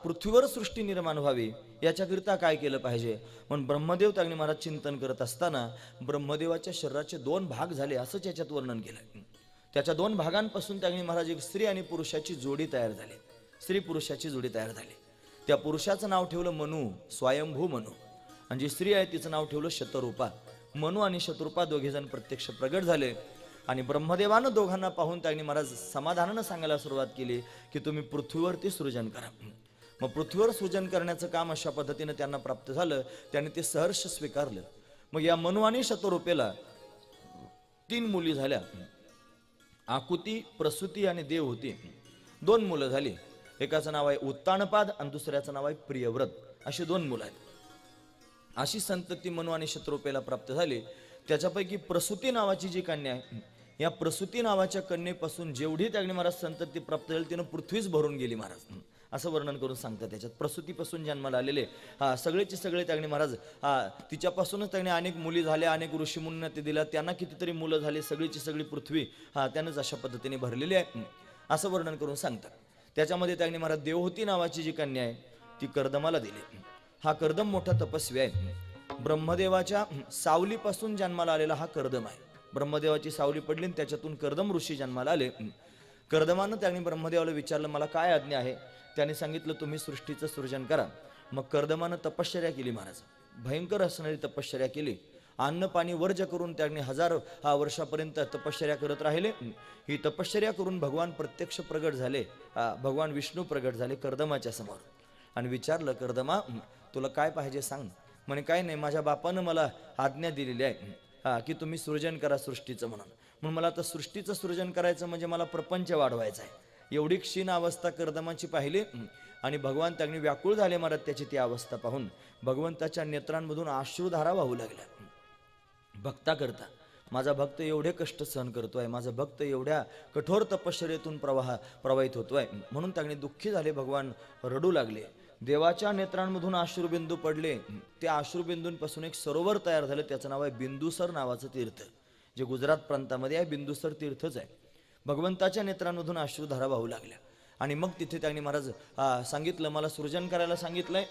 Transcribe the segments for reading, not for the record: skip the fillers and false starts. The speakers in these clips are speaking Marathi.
पृथ्वीवर सृष्टी निर्माण व्हावी याच्याकरिता काय केलं पाहिजे. म्हणून ब्रह्मदेव त्यांनी महाराज चिंतन करत असताना ब्रह्मदेवाच्या शरीराचे 2 भाग झाले असंच याच्यात वर्णन केलं. त्याच्या 2 भागांपासून त्यांनी महाराज एक स्त्री आणि पुरुषाची जोडी तयार झाली. स्त्री पुरुषाची जोडी तयार झाली. त्या पुरुषाचं नाव ठेवलं मनु, स्वयंभू मनु, आणि जी स्त्री आहे तिचं नाव ठेवलं शतरूपा. मनु आणि शतरूपा दोघे जण प्रत्यक्ष प्रगट झाले आणि ब्रह्मदेवानं दोघांना पाहून त्यांनी महाराज समाधानानं सांगायला सुरुवात केली की तुम्ही पृथ्वीवरती सृजन करा. मग पृथ्वीवर सृजन करण्याचं काम अशा पद्धतीनं त्यांना प्राप्त झालं. त्यांनी ते सहर्ष स्वीकारलं. मग या मनु आणि शतरूपेला 3 मुली झाल्या. आकुती, प्रसूती आणि देवहूती 2 मुलं झाली. एकाचं नाव आहे उत्तानपाद आणि दुसऱ्याचं नाव आहे प्रियव्रत, अशी 2 मुलं आहेत. अशी संतती मनु आणि शतरूपेला प्राप्त झाली. त्याच्यापैकी प्रसूती नावाची जी कन्या आहे, या प्रसूती नावाच्या कन्येपासून जेवढी त्यांनी महाराज संतती प्राप्त झाली तिनं पृथ्वीच भरून गेली महाराज, असं वर्णन करून सांगतात. त्याच्यात प्रसूतीपासून जन्माला आलेले सगळेचे सगळे त्यांनी महाराज तिच्यापासूनच त्यांनी अनेक मुली झाल्या, अनेक ऋषीमुनींना ते दिल्या, त्यांना कितीतरी मुलं झाले, सगळीची सगळी पृथ्वी त्यानंच अशा पद्धतीने भरलेली आहे, असं वर्णन करून सांगतात. त्याच्यामध्ये त्यांनी महाराज देवहूती नावाची जी कन्या आहे ती कर्दमाला दिली. हा कर्दम मोठा तपस्वी आहे. ब्रह्मदेवाच्या सावलीपासून जन्माला आलेला हा कर्दम आहे. ब्रह्मदेवाची सावली पडली आणि त्याच्यातून कर्दम ऋषी जन्माला आले. कर्दमानं त्यांनी ब्रह्मदेवाला विचारलं मला काय आज्ञा आहे. त्याने सांगितलं तुम्ही सृष्टीचं सृजन करा. मग कर्दमानं तपश्चर्या केली महाराज, भयंकर असणारी तपश्चर्या केली. अन्न पाणी वर्ज करून त्यांनी 1000 वर्षापर्यंत तपश्चर्या करत राहिले. ही तपश्चर्या करून भगवान प्रत्यक्ष प्रगट झाले. भगवान विष्णू प्रगट झाले कर्दमाच्या समोर आणि विचारलं कर्दमा तुला काय पाहिजे सांग. म्हणे काय नाही, माझ्या बापानं मला आज्ञा दिलेली आहे की तुम्ही सृजन करा सृष्टीचं म्हणून मला आता सृष्टीचं सृजन करायचं म्हणजे मला प्रपंच वाढवायचा आहे. एवढी क्षीण अवस्था कर्दमाची पाहिली आणि भगवान त्यांनी व्याकुळ झाले महाराज. त्याची ती अवस्था पाहून भगवंताच्या नेत्रांमधून अश्रुधारा वाहू लागल्या. भक्ता करता माझा भक्त एवढे कष्ट सहन करतोय, माझा भक्त एवढ्या कठोर तपश्चर्येतून प्रवाहित होतोय म्हणून त्यांनी दुःखी झाले. भगवान रडू लागले. देवाच्या नेत्रांमधून अश्रुबिंदू पडले. त्या अश्रुबिंदूंपासून एक सरोवर तयार झालं. त्याचं नाव आहे बिंदुसर नावाचं तीर्थ, जे गुजरात प्रांतामध्ये आहे. बिंदुसर तीर्थच आहे. भगवंताच्या नेत्रांमधून अश्रुधारा वाहू लागल्या आणि मग तिथे त्यांनी महाराज सांगितलं मला सृजन करायला सांगितलंय.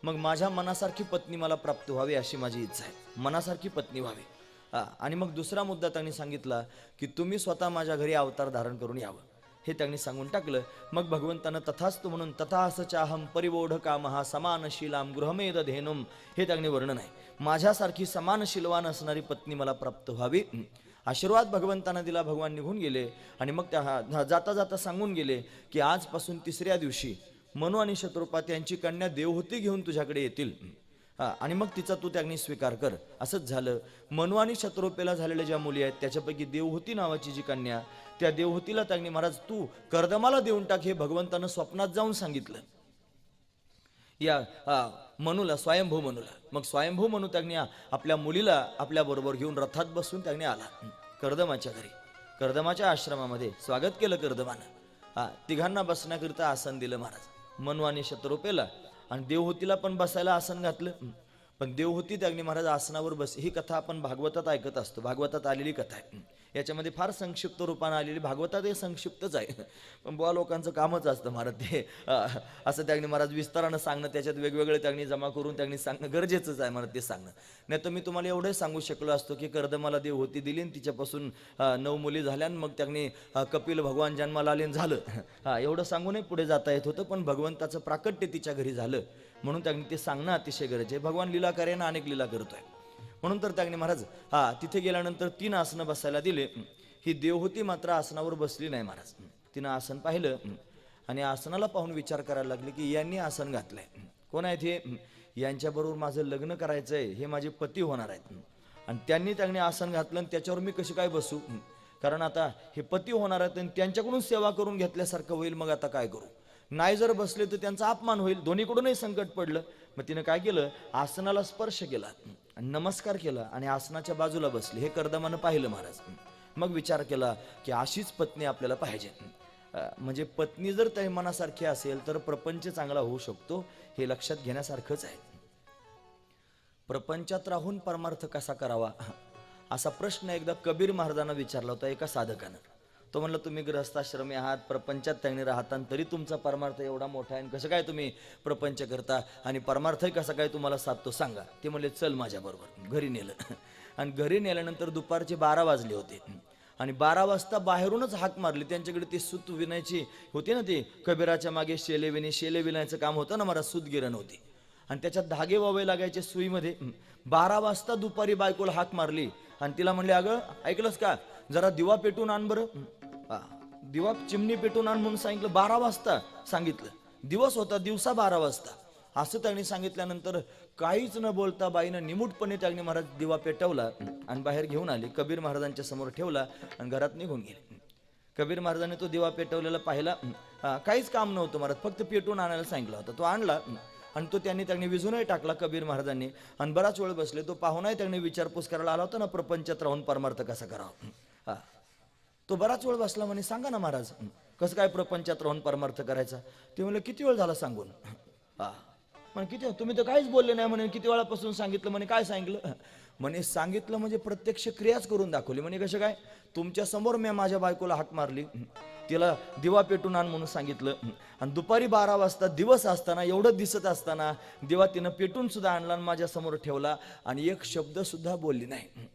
मग माझ्या मनासारखी पत्नी मला प्राप्त व्हावी अशी माझी इच्छा आहे, मनासारखी पत्नी व्हावी. आणि मग दुसरा मुद्दा त्यांनी सांगितला की तुम्ही स्वतः माझ्या घरी अवतार धारण करून यावं, हे त्यांनी सांगून टाकलं. मग भगवंतानं तथास्तु म्हणून तथासचाहम परिवोढ कामहा समानशीलाम गृहमेध धेनुम, हे त्यांनी वर्णन आहे. माझ्यासारखी समानशीलवान असणारी पत्नी मला प्राप्त व्हावी. आशीर्वाद भगवंतानं दिला. भगवान निघून गेले आणि मग त्या जाता जाता सांगून गेले की आजपासून 3ऱ्या दिवशी मनु आणि शतरूपा त्यांची कन्या देवहूती घेऊन तुझ्याकडे येतील आणि मग तिचा तू त्यांनी स्वीकार कर. असंच झालं. मनु आणि शतरूपेला झालेल्या ज्या मुली आहेत त्याच्यापैकी देवहूती नावाची जी कन्या, त्या देवहूतीला त्यांनी महाराज तू कर्दमाला देऊन टाक हे भगवंतानं स्वप्नात जाऊन सांगितलं या मनुला, स्वयंभू मनुला. मग स्वयंभू मनु त्यांनी आपल्या मुलीला आपल्या बरोबर घेऊन रथात बसून त्यांनी आला कर्दमाच्या घरी. कर्दमाच्या आश्रमामध्ये स्वागत केलं कर्दमानं. तिघांना बसण्याकरिता आसन दिलं महाराज. मनु आणि शतरूपेला आणि देवहूतीला पण बसायला आसन घातलं. पण देवहूती त्यांनी महाराज आसनावर बस. ही कथा आपण भागवतात ऐकत असतो, भागवतात आलेली कथा आहे. याच्यामध्ये फार संक्षिप्त रूपानं आलेली, भागवतात हे संक्षिप्तच आहे पण बुवा लोकांचं कामच असतं महाराज ते असं त्यांनी महाराज विस्तारानं सांगणं, त्याच्यात वेगवेगळे त्यांनी जमा करून त्यांनी सांगणं गरजेचंच आहे महाराज ते सांगणं. नाही तर मी तुम्हाला एवढं सांगू शकलो असतो की कर्दमाला देवहूती दिली आणि तिच्यापासून 9 मुली झाल्या आणि मग त्यांनी कपिल भगवान जन्माला आले झालं. एवढं सांगूनही पुढे जाता येत होतं, पण भगवंताचं प्राकट्य तिच्या घरी झालं म्हणून त्यांनी ते सांगणं अतिशय गरजेचं आहे. भगवान लीला करेना, अनेक लीला करतोय म्हणून तर त्यांनी महाराज तिथे गेल्यानंतर 3 आसनं बसायला दिले. ही देवहूती मात्र आसनावर बसली नाही महाराज. तिनं आसन पाहिलं आणि आसनाला पाहून विचार करायला लागले की यांनी आसन घातलंय. कोण आहेत हे? यांच्याबरोबर माझं लग्न करायचंय, हे माझे पती होणार आहेत. आणि त्यांनी आसन घातलं आणि त्याच्यावर मी कशी काय बसू, कारण आता हे पती होणार आहेत आणि त्यांच्याकडून सेवा करून घेतल्यासारखं होईल. मग आता काय करू, नाही जर बसले तर त्यांचा अपमान होईल. दोन्हीकडूनही संकट पडलं. मग तिनं काय केलं, आसनाला स्पर्श केला, नमस्कार केला आणि आसनाच्या बाजूला बसली. हे कर्दमानं पाहिलं महाराज. मग विचार केला की अशीच पत्नी आपल्याला पाहिजे. म्हणजे पत्नी जर त्या मनासारखी असेल तर प्रपंच चांगला होऊ शकतो, हे लक्षात घेण्यासारखंच आहे. प्रपंचात राहून परमार्थ कसा करावा असा प्रश्न एकदा कबीर महाराजांना विचारला होता एका साधकानं. तो म्हणला तुम्ही गृहस्थाश्रमी आहात, प्रपंचात त्यांनी राहता, तरी तुमचा परमार्थ एवढा मोठा आहे, आणि कसं काय तुम्ही प्रपंच करता आणि परमार्थही कसा काय तुम्हाला साधतो सांगा. ते म्हणले चल माझ्याबरोबर. घरी नेलं आणि घरी नेल्यानंतर दुपारचे 12 वाजले होते आणि 12 वाजता बाहेरूनच हाक मारली. त्यांच्याकडे ती सूत विणायची होती ना, ती कबीराच्या मागे शेले विणायचं काम होतं ना, मला सूतगिरण होती आणि त्याच्यात धागे वावे लागायचे सुईमध्ये. 12 वाजता दुपारी बायकोला हाक मारली आणि तिला म्हणले अगं ऐकलंस का, जरा दिवा पेटून आण बरं. दिवा चिमणी पेटून आण म्हणून सांगितलं. 12 वाजता सांगितलं, दिवस होता, दिवसा 12 वाजता असं त्यांनी सांगितल्यानंतर काहीच न बोलता बाईनं निमूटपणे त्यांनी महाराज दिवा पेटवला आणि बाहेर घेऊन आले, कबीर महाराजांच्या समोर ठेवला आणि घरात निघून गेले. कबीर महाराजांनी तो दिवा पेटवलेला पाहिला. काहीच काम नव्हतं महाराज, फक्त पेटून आणायला सांगितलं होतं. तो आणला आणि तो त्यांनी विजूनही टाकला कबीर महाराजांनी आणि बराच वेळ बसले. तो पाहुणाही त्यांनी विचारपूस करायला आला होता ना, प्रपंचात राहून परमार्थ कसा करावा. तो बराच वेळ बसला. म्हणे सांगा ना महाराज, कसं काय प्रपंचात राहून परमार्थ करायचा. ते म्हणले किती वेळ झाला सांगून. म्हणे किती, तुम्ही तर काहीच बोलले नाही. म्हणे किती वेळापासून सांगितलं. म्हणे काय सांगितलं. म्हणे सांगितलं म्हणजे प्रत्यक्ष क्रियाच करून दाखवली. म्हणे कसं काय, तुमच्या समोर मी माझ्या बायकोला हाक मारली, तिला दिवा पेटून आण म्हणून सांगितलं आणि दुपारी 12 वाजता दिवस असताना, एवढं दिसत असताना दिवा तिनं पेटून सुद्धा आणला आणि माझ्या समोर ठेवला आणि एक शब्द सुद्धा बोलली नाही.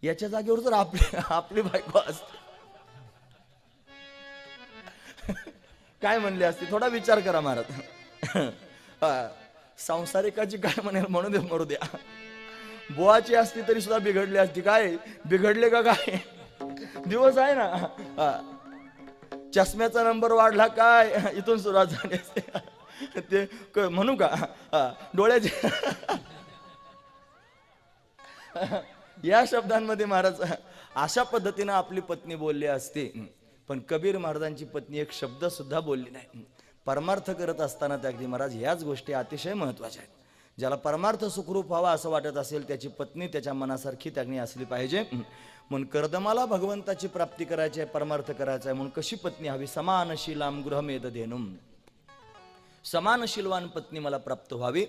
याच्या जागेवर जर आपली बायको असते काय म्हणले असते, थोडा विचार करा महाराज. संसारिकाची काय म्हणेल म्हणू दे, मरू द्या. बुवाची असती तरी सुद्धा बिघडली असती. काय बिघडले का काय, दिवस आहे ना. चष्म्याचा नंबर वाढला काय, इथून सुरुवात झाली असते. ते म्हणू का डोळ्याचे या शब्दांमध्ये महाराज अशा पद्धतीनं आपली पत्नी बोलली असते. पण कबीर महाराजांची पत्नी एक शब्द सुद्धा बोलली नाही. परमार्थ करत असताना त्यागदी महाराज ह्याच गोष्टी अतिशय महत्वाच्या आहेत. ज्याला परमार्थ सुखरूप व्हावा असं वाटत असेल त्याची पत्नी त्याच्या मनासारखी त्यागदी असली पाहिजे. म्हणून कर्दमाला भगवंताची प्राप्ती करायची आहे, परमार्थ करायचा आहे, म्हणून कशी पत्नी हवी. समानशीलाम गृहमेद धेनुम, समानशीलवान पत्नी मला प्राप्त व्हावी.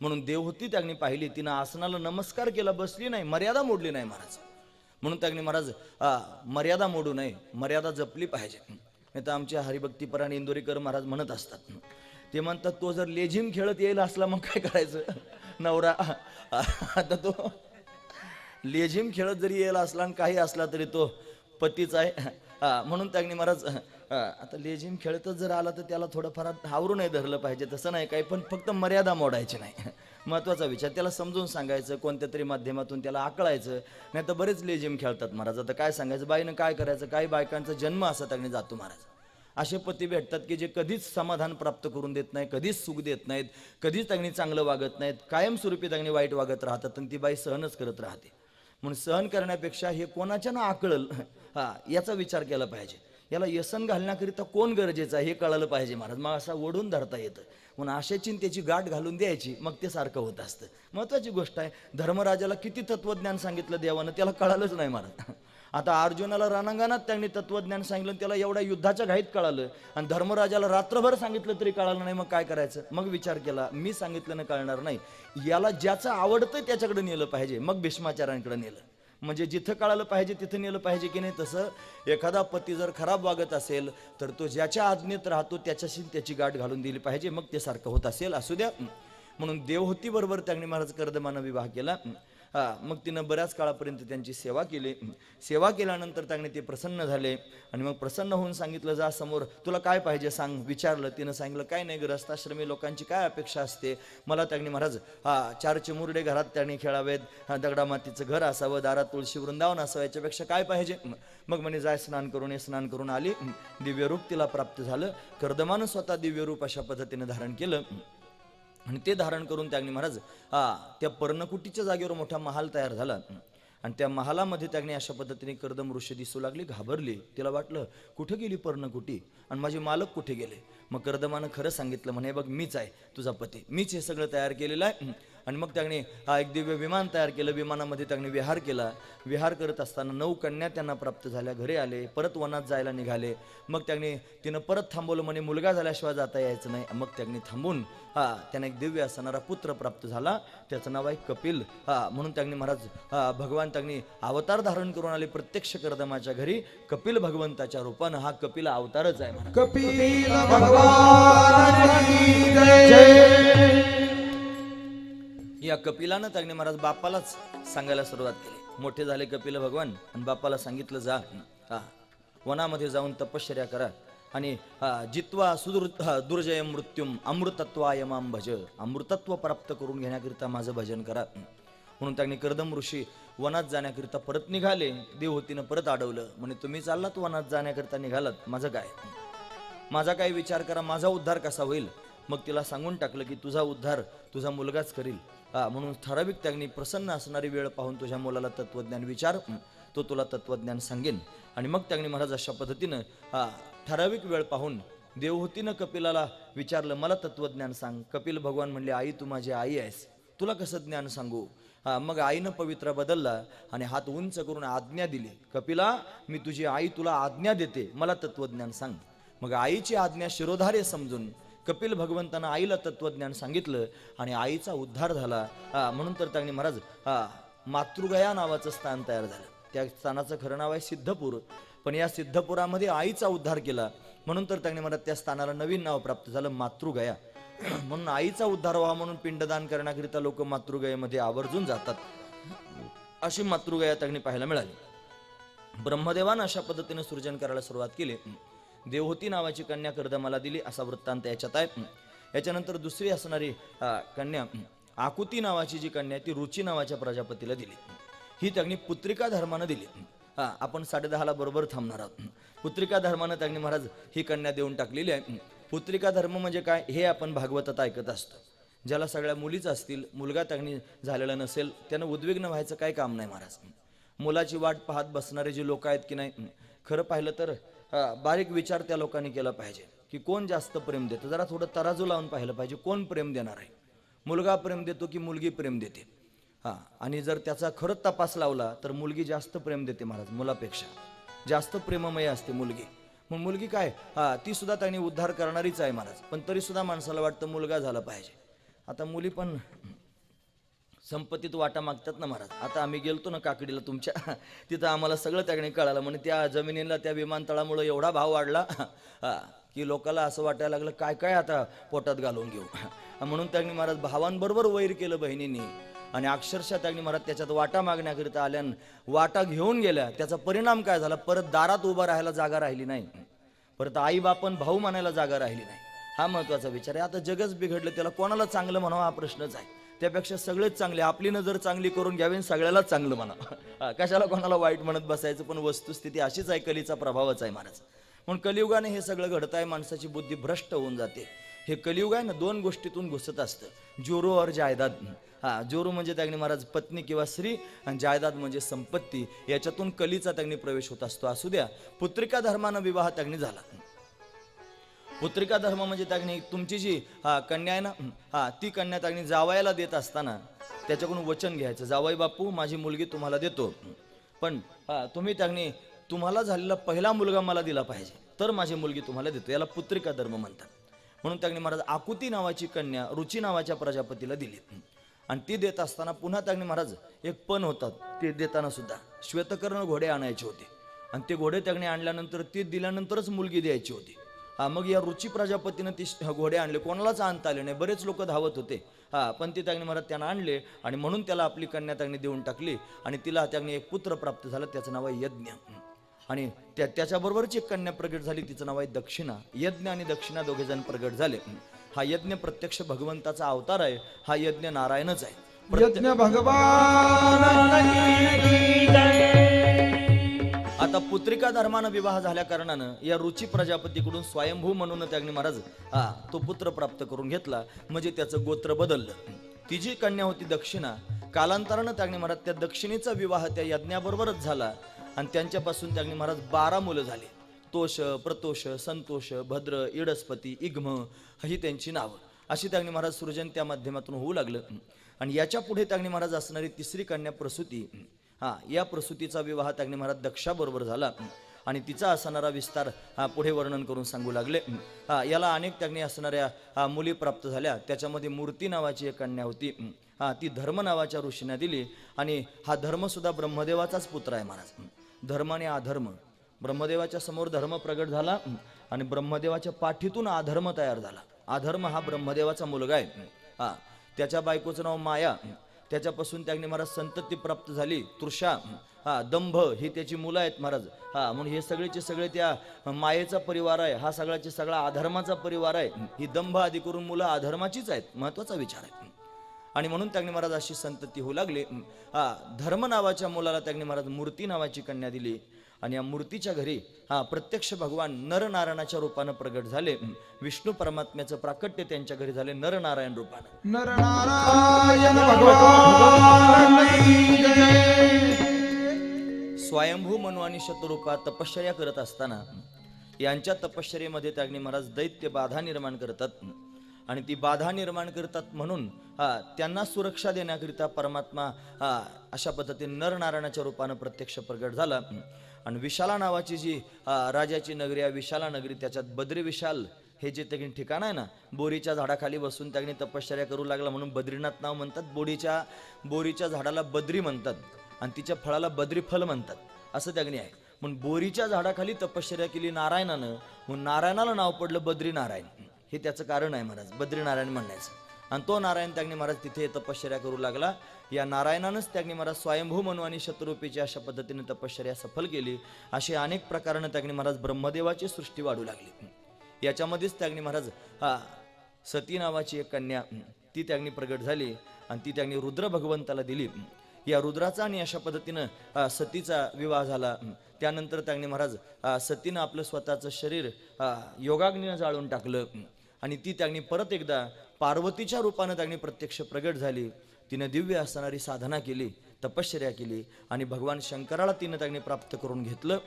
म्हणून देवहूती त्यागनी पाहिली, तिनं आसनाला नमस्कार केला, बसली नाही, मर्यादा मोडली नाही महाराज. म्हणून त्यागनी महाराज मर्यादा मोडू नये, मर्यादा जपली पाहिजे. नाही तर आमच्या हरिभक्तीपरायण इंदोरीकर महाराज म्हणत असतात, ते म्हणतात तो जर लेझिम खेळत येईल असला मग काय करायचं नवरा. आता तो लेझिम खेळत जरी येईल असला आणि काही असला तरी तो पतीच आहे. म्हणून त्यागनी महाराज आता लेझिम खेळतच जर आला तर त्याला थोडंफार आवरू नाही धरलं पाहिजे, तसं नाही काही, पण फक्त मर्यादा मोडायची नाही. महत्वाचा विचार त्याला समजून सांगायचं, कोणत्या तरी माध्यमातून त्याला आकळायचं. नाही तर बरेच लेझिम खेळतात महाराज. आता काय सांगायचं, बाईनं काय करायचं. काही बायकांचा जन्म असा त्याने जातो महाराज. असे पती भेटतात की जे कधीच समाधान प्राप्त करून देत नाही, कधीच सुख देत नाहीत, कधीच त्यांनी चांगलं वागत नाहीत, कायमस्वरूपी त्यांनी वाईट वागत राहतात आणि ती बाई सहनच करत राहते. म्हणून सहन करण्यापेक्षा हे कोणाच्या ना आकळल याचा विचार केला पाहिजे. याला व्यसन घालण्याकरिता कोण गरजेचं आहे हे कळालं पाहिजे महाराज. मग असा ओढून धरता येतं. म्हणून आशेची त्याची गाठ घालून द्यायची, मग ते सारखं होत असतं. महत्वाची गोष्ट आहे. धर्मराजाला किती तत्वज्ञान सांगितलं देवानं, त्याला कळालंच नाही महाराज. आता अर्जुनाला रणांगणात त्यांनी तत्वज्ञान सांगितलं, त्याला एवढ्या युद्धाच्या घाईत कळालं. आणि धर्मराजाला रात्रभर सांगितलं तरी कळालं नाही. मग काय करायचं. मग विचार केला, मी सांगितलं ना कळणार नाही, याला ज्याचं आवडतं त्याच्याकडे नेलं पाहिजे. मग भीष्माचार्यांकडे नेलं, म्हणजे जिथं कळालं पाहिजे तिथं नेलं पाहिजे की नाही. तसं एखादा पती जर खराब वागत असेल तर तो ज्याच्या आज्ञेत राहतो त्याच्याशी त्याची गाठ घालून दिली पाहिजे, मग ते सारखं होत असेल असू द्या. म्हणून देवहूती बरोबर त्यांनी महाराज कर्दमानं विवाह केला. मग तिनं बऱ्याच काळापर्यंत त्यांची सेवा केली. सेवा केल्यानंतर त्यांनी ते प्रसन्न झाले आणि मग प्रसन्न होऊन सांगितलं, जा समोर तुला काय पाहिजे सांग. विचारलं, तिनं सांगितलं काय नाही, ग्रस्ताश्रमी लोकांची काय अपेक्षा असते. मला त्यांनी महाराज 4 चिमुरडे घरात त्यांनी खेळावेत, दगडामातीचं घर असावं, दारात तुळशी वृंदावन असावं, याच्यापेक्षा काय पाहिजे. मग म्हणे जाय स्नान करून ये. स्नान करून आली, दिव्यरूप तिला प्राप्त झालं. कर्दमानं स्वतः दिव्यरूप अशा पद्धतीने धारण केलं आणि ते धारण करून त्यांनी महाराज त्या पर्णकुटीच्या जागेवर मोठा महाल तयार झाला. आणि त्या महालामध्ये त्यांनी अशा पद्धतीने कर्दम ऋषी दिसू लागली, घाबरली. तिला वाटलं कुठे गेली पर्णकुटी आणि माझे मालक कुठे गेले. मग कर्दमानं खरं सांगितलं, म्हणे बघ मीच आहे तुझा पती, मीच हे सगळं तयार केलेलं आहे आणि मग त्यांनी एक दिव्य विमान तयार केलं. विमानामध्ये त्यांनी विहार केला. विहार करत असताना 9 कन्या त्यांना प्राप्त झाल्या. घरी आले, परत वनात जायला निघाले. मग तिनं परत थांबवलं, म्हणे मुलगा झाल्याशिवाय जाता यायचं नाही. मग त्यांनी थांबून त्यांना एक दिव्य असणारा पुत्र प्राप्त झाला. त्याचं नाव आहे कपिल. म्हणून त्यांनी महाराज भगवान त्यांनी अवतार धारण करून आले प्रत्यक्ष कर्दमाच्या घरी. कपिल भगवंताच्या रूपानं हा कपिल अवतारच आहे महाराज. कपिल भगवान की जय. या कपिलानं त्यांनी महाराज बापालाच सांगायला सुरुवात केली. मोठे झाले कपिल भगवान आणि बापाला सांगितलं, जा वनामध्ये जाऊन तपश्चर्या करा आणि जित्वा दुर्जय मृत्युम अमृतत्वाय मां भज. अमृतत्व प्राप्त करून घेण्याकरिता माझं भजन करा. म्हणून त्यांनी कर्दम ऋषी वनात जाण्याकरिता परत निघाले. देवहूतीनं परत अडवलं, म्हणे तुम्ही चाललात वनात जाण्याकरिता निघालात, माझा काय विचार करा, माझा उद्धार कसा होईल. मग तिला सांगून टाकलं की तुझा उद्धार तुझा मुलगाच करील. म्हणून ठराविक त्यांनी प्रसन्न असणारी वेळ पाहून तुझ्या मुलाला तत्वज्ञान विचार, तो तुला तत्वज्ञान सांगेन. आणि मग त्यांनी महाराज अशा पद्धतीनं ठराविक वेळ पाहून देवहूतीनं कपिलाला विचारलं, मला तत्वज्ञान सांग. कपिल भगवान म्हणले, आई तू माझी आई आहेस, तुला कसं ज्ञान सांगू. मग आईनं पवित्र बदलला आणि हात उंच करून आज्ञा दिली, कपिला मी तुझी आई, तुला आज्ञा देते, मला तत्वज्ञान सांग. मग आईची आज्ञा शिरोधार्य समजून कपिल भगवंतानं आईला तत्वज्ञान सांगितलं आणि आईचा उद्धार झाला. म्हणून तर त्यांनी महाराज मातृगया नावाचं स्थान तयार झालं. त्या स्थानाचं खरं नाव आहे सिद्धपूर, पण या सिद्धपुरामध्ये आईचा उद्धार केला म्हणून तर त्यांनी महाराज त्या स्थानाला नवीन नाव प्राप्त झालं मातृगया. म्हणून आईचा उद्धार व्हावा म्हणून पिंडदान करण्याकरिता लोक मातृगयेमध्ये आवर्जून जातात. अशी मातृगया त्यांनी पाहायला मिळाली. ब्रह्मदेवानं अशा पद्धतीने सृजन करायला सुरुवात केली. देवहूती नावाची कन्या कर्दमाला दिली असा वृत्तांत याच्यात आहे. याच्यानंतर दुसरी असणारी कन्या आकुती नावाची जी कन्या ती रुची नावाच्या प्रजापतीला दिली. ही त्यांनी पुत्रिका धर्मानं दिली. आपण 10:30 बरोबर थांबणार आहोत. पुत्रिका धर्मानं त्यांनी महाराज ही कन्या देऊन टाकलेली आहे. पुत्रिका धर्म म्हणजे काय हे आपण भागवतात ऐकत असतो. ज्याला सगळ्या मुलीच असतील, मुलगा त्यांनी झालेला नसेल, त्यानं उद्विग्न व्हायचं काय काम नाही महाराज. मुलाची वाट पाहत बसणारे जे लोक आहेत की नाही, खरं पाहिलं तर बारीक विचार त्या लोकांनी केला पाहिजे की कोण जास्त प्रेम देतं. जरा थोडं तराजू लावून पाहिलं पाहिजे कोण प्रेम देणार आहे. मुलगा प्रेम देतो की मुलगी प्रेम देते. आणि जर त्याचा खरंच तपास लावला तर मुलगी जास्त प्रेम देते महाराज, मुलापेक्षा जास्त प्रेममय असते मुलगी. मग मुलगी काय ती सुद्धा त्यांनी उद्धार करणारीच आहे महाराज. पण तरी सुद्धा माणसाला वाटतं मुलगा झाला पाहिजे. आता मुली पण संपत्तीत वाटा मागतात ना महाराज. आता आम्ही गेलतो ना काकडीला तुमच्या, तिथं आम्हाला सगळं त्याकडे कळालं. म्हणजे त्या जमिनीला त्या विमानतळामुळे एवढा भाव वाढला की लोकांना असं वाटायला लागलं काय काय आता पोटात घालून घेऊ. म्हणून त्यांनी महाराज भावांबरोबर वैर केलं बहिणींनी आणि अक्षरशः त्यांनी महाराज त्याच्यात वाटा मागण्याकरिता आल्यान वाटा घेऊन गेल्या. त्याचा परिणाम काय झाला, परत दारात उभा राहायला जागा राहिली नाही, परत आई बापन भाऊ म्हणायला जागा राहिली नाही. हा महत्वाचा विचार आहे. आता जगच बिघडलं, त्याला कोणाला चांगलं म्हणावं हा प्रश्नच आहे. त्यापेक्षा सगळेच चांगले, आपली नजर चांगली करून घ्यावी, सगळ्यालाच चांगलं म्हणा, कशाला कोणाला वाईट म्हणत बसायचं. पण वस्तुस्थिती अशीच आहे, कलीचा प्रभावच आहे महाराज. म्हणून कलियुगाने हे सगळं घडत आहे, माणसाची बुद्धी भ्रष्ट होऊन जाते. हे कलियुग आहे ना, 2 गोष्टीतून घुसत असतं, जोरो और जायदाद. जोरू म्हणजे त्यांनी महाराज पत्नी किंवा स्त्री आणि जायदाद म्हणजे संपत्ती. याच्यातून कलीचा त्यांनी प्रवेश होत असतो. असू द्या, पुत्रिका धर्मानं विवाह त्यांनी झाला. पुत्रिका धर्म म्हणजे त्यांनी तुमची जी कन्या आहे ना, ती कन्या त्यांनी जावयाला देत असताना त्याच्याकडून वचन घ्यायचं, जावई बापू माझी मुलगी तुम्हाला देतो, पण तुम्ही त्यांनी तुम्हाला झालेला पहिला मुलगा मला दिला पाहिजे तर माझी मुलगी तुम्हाला देतो. याला पुत्रिका धर्म म्हणतात. म्हणून त्यांनी महाराज आकुती नावाची कन्या रुची नावाच्या प्रजापतीला दिली. आणि ती देत असताना पुन्हा त्यांनी महाराज एक पण होतात, ते देताना सुद्धा श्वेतकर्ण घोडे आणायचे होते. आणि ते घोडे त्यांनी आणल्यानंतर ती दिल्यानंतरच मुलगी द्यायची होती. मग या रुची प्रजापतीनं ती घोडे आणले, कोणालाच आणता आले नाही, बरेच लोक धावत होते. पण ती त्यांनी महाराज त्यांना आणले आणि म्हणून त्याला आपली कन्या त्यांनी देऊन टाकली. आणि तिला त्यांनी एक पुत्र प्राप्त झाला, त्याचं नाव आहे यज्ञ. आणि त्याच्याबरोबरची एक कन्या प्रगट झाली, तिचं नाव आहे दक्षिणा. यज्ञ आणि दक्षिणा दोघे जण प्रगट झाले. हा यज्ञ प्रत्यक्ष भगवंताचा अवतार आहे. हा यज्ञ नारायणच आहे. यज्ञ भगवान. आता पुत्रिका धर्मानं विवाह झाल्या कारणानं या रुची प्रजापतीकडून स्वयंभू म्हणून त्यांनी महाराज तो पुत्र प्राप्त करून घेतला. म्हणजे त्याचं गोत्र बदललं. ती जी कन्या होती दक्षिणा, कालांतरानं त्यांनी महाराज त्या दक्षिणेचा विवाह त्या यज्ञाबरोबरच झाला. आणि त्यांच्यापासून त्यांनी महाराज 12 मुलं झाली. तोष, प्रतोष, संतोष, भद्र, इडस्पती, इग्म ही त्यांची नावं. अशी त्यांनी महाराज सृजन त्या माध्यमातून होऊ लागलं. आणि याच्या पुढे त्यांनी महाराज असणारी तिसरी कन्या प्रसूती, या प्रसूतीचा विवाह त्यांनी महाराज दक्षाबरोबर झाला आणि तिचा असणारा विस्तार पुढे वर्णन करून सांगू लागले. याला अनेक त्यांनी असणाऱ्या मुली प्राप्त झाल्या. त्याच्यामध्ये मूर्ती नावाची एक कन्या होती. ती धर्म नावाच्या ऋषींना दिली आणि हा धर्म सुद्धा ब्रह्मदेवाचाच पुत्र आहे महाराज. धर्म आणि अधर्म, ब्रह्मदेवाच्या समोर धर्म प्रगट झाला आणि ब्रह्मदेवाच्या पाठीतून अधर्म तयार झाला. अधर्म हा ब्रह्मदेवाचा मुलगा आहे. त्याच्या बायकोचं नाव माया. त्याच्यापासून त्यांनी महाराज संतती प्राप्त झाली. तृषा, दंभ ही त्याची मुलं आहेत महाराज. म्हणून हे सगळेचे सगळे त्या मायेचा परिवार आहे. हा सगळ्याचे सगळा अधर्माचा परिवार आहे. ही दंभ आदी करून मुलं अधर्माचीच आहेत. महत्वाचा विचार आहे. आणि म्हणून त्यांनी महाराज अशी संतती होऊ लागली. धर्म नावाच्या मुलाला त्यांनी महाराज मूर्ती नावाची कन्या दिली आणि या मूर्तीच्या घरी प्रत्यक्ष भगवान नरनारायणाच्या रूपानं प्रगट झाले. विष्णू परमात्म्याचं प्राकट्य त्यांच्या घरी झाले नरनारायण रूपानं. नरनारायण भगवान की जय. स्वयंभू मनु आणि शतरूपा तपश्चर्या करत असताना यांच्या तपश्चर्येमध्ये त्यांनी महाराज दैत्य बाधा निर्माण करतात आणि ती बाधा निर्माण करतात म्हणून त्यांना सुरक्षा देण्याकरिता परमात्मा अशा पद्धतीने नरनारायणाच्या रूपानं प्रत्यक्ष प्रगट झाला. आणि विशाला नावाची जी राजाची नगरी आहे, विशाला नगरी, त्याच्यात बद्री विशाल हे जे ते ठिकाण आहे ना, बोरीच्या झाडाखाली बसून त्यांनी तपश्चर्या करू लागला म्हणून बद्रीनाथ नाव म्हणतात. बोरीच्या झाडाला बद्री म्हणतात आणि तिच्या फळाला बद्री फल म्हणतात असं त्यांनी आहे. म्हणून बोरीच्या झाडाखाली तपश्चर्या केली नारायणानं, म्हणून नारायणाला नाव पडलं बद्री नारायण. हे त्याचं कारण आहे महाराज, बद्री नारायण म्हणण्याचं. आणि तो नारायण त्यांनी महाराज तिथे तपश्चर्या करू लागला. या नारायणानंच त्यांनी महाराज स्वयंभू मनु आणि शतरूपीची अशा पद्धतीने तपश्चर्या सफल केली. असे अनेक प्रकारानं त्यांनी महाराज ब्रह्मदेवाची सृष्टी वाढू लागली. याच्यामध्येच त्यांनी महाराज सती नावाची एक कन्या ती त्यांनी प्रगट झाली आणि ती त्यांनी रुद्र भगवंताला दिली. या रुद्राचा आणि अशा पद्धतीनं सतीचा विवाह झाला. त्यानंतर त्यांनी महाराज सतीनं आपलं स्वतःचं शरीर योगाग्नीनं जाळून टाकलं आणि ती त्यांनी परत एकदा पार्वतीच्या रूपानं त्यांनी प्रत्यक्ष प्रगट झाली. तिनं दिव्य असणारी साधना केली, तपश्चर्या केली आणि भगवान शंकराला तिनं त्यांनी प्राप्त करून घेतलं.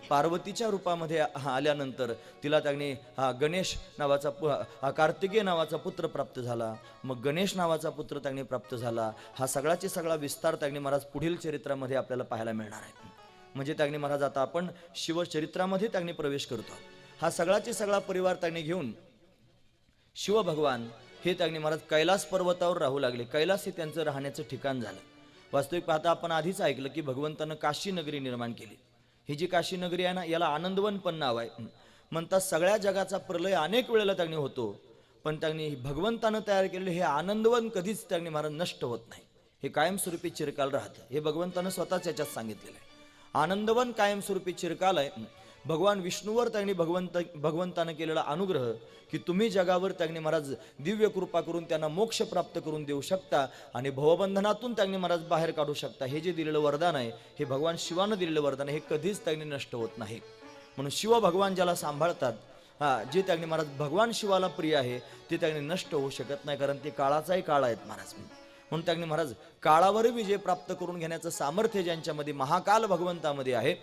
पार्वतीच्या रूपामध्ये आल्यानंतर तिला त्यांनी गणेश नावाचा कार्तिकेय नावाचा पुत्र प्राप्त झाला. मग गणेश नावाचा पुत्र त्यांनी प्राप्त झाला. हा सगळाचे सगळा विस्तार त्यांनी महाराज पुढील चरित्रामध्ये आपल्याला पाहायला मिळणार आहे. म्हणजे त्यांनी महाराज आता आपण शिवचरित्रामध्ये त्यांनी प्रवेश करतो. हा सगळाचे सगळा परिवार त्यांनी घेऊन शिव भगवान हे त्यांनी महाराज कैलास पर्वतावर राहू लागले. कैलास हे त्यांचं राहण्याचं ठिकाण झालं. वास्तविक पाहता आपण आधीच ऐकलं की भगवंतानं काशी नगरी निर्माण केली. ही जी काशी नगरी आहे ना, याला आनंदवन पण नाव आहे. म्हणतात सगळ्या जगाचा प्रलय अनेक वेळेला त्यांनी होतो, पण त्यांनी भगवंतानं तयार केलेलं हे आनंदवन कधीच त्यांनी महाराज नष्ट होत नाही. हे कायमस्वरूपी चिरकाल राहतं. हे भगवंतानं स्वतःच याच्यात सांगितलेलं आहे. आनंदवन कायमस्वरूपी चिरकाल आहे. भगवान विष्णूवर त्यांनी भगवंतानं केलेला अनुग्रह की तुम्ही जगावर त्यांनी महाराज दिव्य कृपा करून त्यांना मोक्ष प्राप्त करून देऊ शकता आणि भवबंधनातून त्यांनी महाराज बाहेर काढू शकता. हे जे दिलेलं वरदान आहे, हे भगवान शिवानं दिलेलं वरदान आहे. हे कधीच त्यांनी नष्ट होत नाही. म्हणून शिव भगवान ज्याला सांभाळतात, जे त्यांनी महाराज भगवान शिवाला प्रिय आहे, ते त्यांनी नष्ट होऊ शकत नाही, कारण ते काळाचाही काळ आहेत महाराज. म्हणून त्यांनी महाराज काळावर विजय प्राप्त करून घेण्याचं सामर्थ्य ज्यांच्यामध्ये महाकाल भगवंतामध्ये आहे,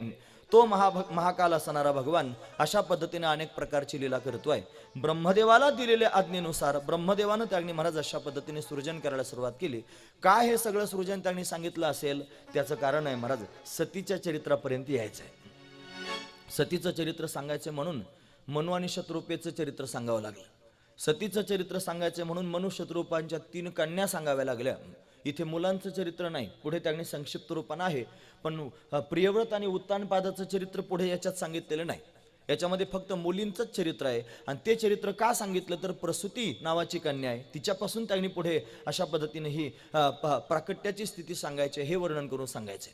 तो महाकाल असणारा भगवान अशा पद्धतीने अनेक प्रकारची लीला करतोय. ब्रह्मदेवाला दिलेल्या आज्ञेनुसार ब्रह्मदेवानं त्यांनी महाराज अशा पद्धतीने सृजन करायला सुरुवात केली. काय हे सगळं सृजन त्यांनी सांगितलं असेल, त्याचं कारण आहे महाराज सतीच्या चरित्रापर्यंत यायचं आहे. सतीचं चरित्र सांगायचं म्हणून मनु आणि शतरूपेचं चरित्र सांगावं लागलं. सतीचं चरित्र सांगायचं म्हणून मनु शतरूपांच्या 3 कन्या सांगाव्या लागल्या. इथे मुलांचं चरित्र नाही, पुढे त्यांनी संक्षिप्त रूपानं आहे, पण प्रियव्रत आणि उत्तानपादाचं चरित्र पुढे याच्यात सांगितलेलं नाही. याच्यामध्ये फक्त मुलींचंच चरित्र आहे. आणि ते चरित्र का सांगितलं तर प्रसूती नावाची कन्या आहे, तिच्यापासून त्यांनी पुढे अशा पद्धतीने ही प्राकट्याची स्थिती सांगायची, हे वर्णन करून सांगायचे.